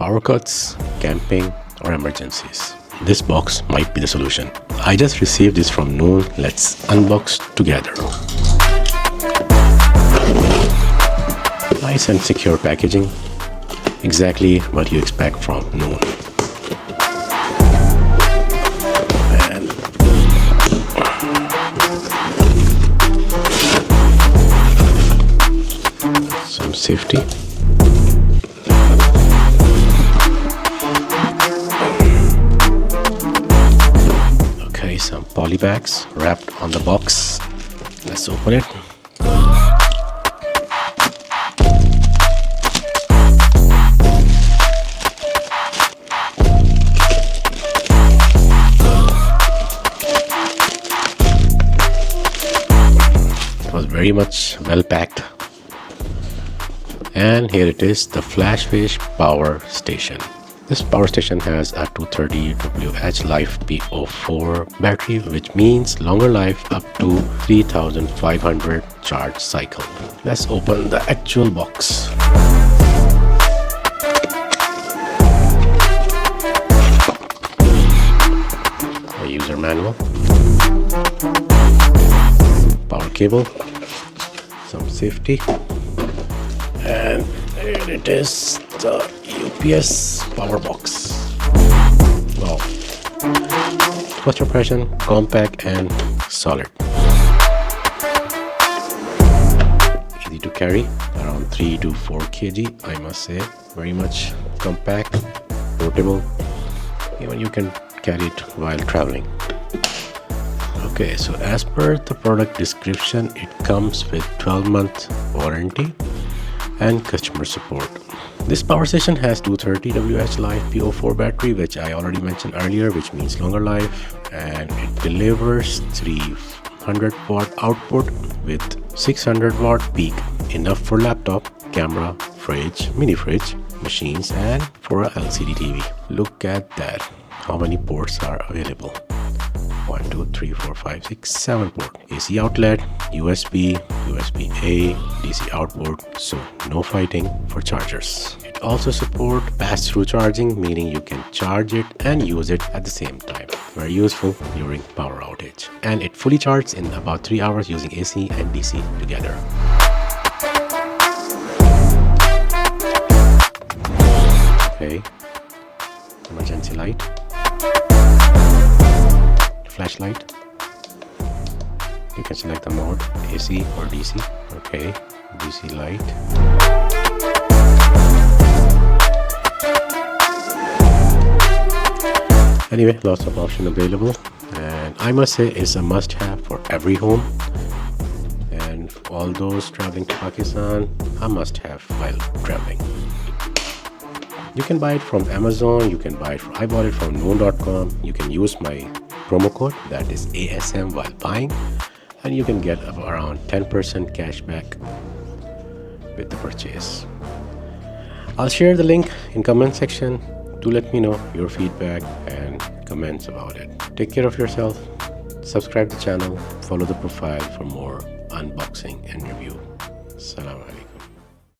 power cuts, camping, or emergencies. This box might be the solution. I just received this from Noon. Let's unbox together. Nice and secure packaging. Exactly what you expect from Noon. And some safety. Okay, some poly bags wrapped on the box. Let's open it. Was very much well packed, and here it is, the Flashfish Power Station. This power station has a 230WH Life P04 battery, which means longer life up to 3500 charge cycle. Let's open the actual box. A user manual, power cable, some safety, and here it is, the UPS power box. Wow, first impression, compact and solid, easy to carry, around 3 to 4 kg, I must say. Very much compact, portable, even you can carry it while traveling. Okay, so as per the product description, it comes with 12-month warranty and customer support. This power station has 230WH Life P04 battery, which I already mentioned earlier, which means longer life, and it delivers 300 watt output with 600 watt peak, enough for laptop, camera, fridge, mini fridge, machines, and for a LCD TV. Look at that, how many ports are available. 1, 2, 3, 4, 5, 6, 7 port. AC outlet, USB, USB-A, DC output, so no fighting for chargers. It also supports pass-through charging, meaning you can charge it and use it at the same time. Very useful during power outage. And it fully charges in about 3 hours using AC and DC together. Okay, emergency light. Flashlight, you can select the mode, AC or DC. Okay, DC light. Anyway, lots of options available, and I must say it's a must-have for every home, and all those traveling to Pakistan, a must-have while traveling. You can buy it from Amazon, you can buy it from, I bought it from Noon.com. You can use my promo code, that is ASM, while buying, and you can get around 10% cash back with the purchase. I'll share the link in comment section. Do let me know your feedback and comments about it. Take care of yourself, subscribe to the channel, follow the profile for more unboxing and review. Assalamu alaikum.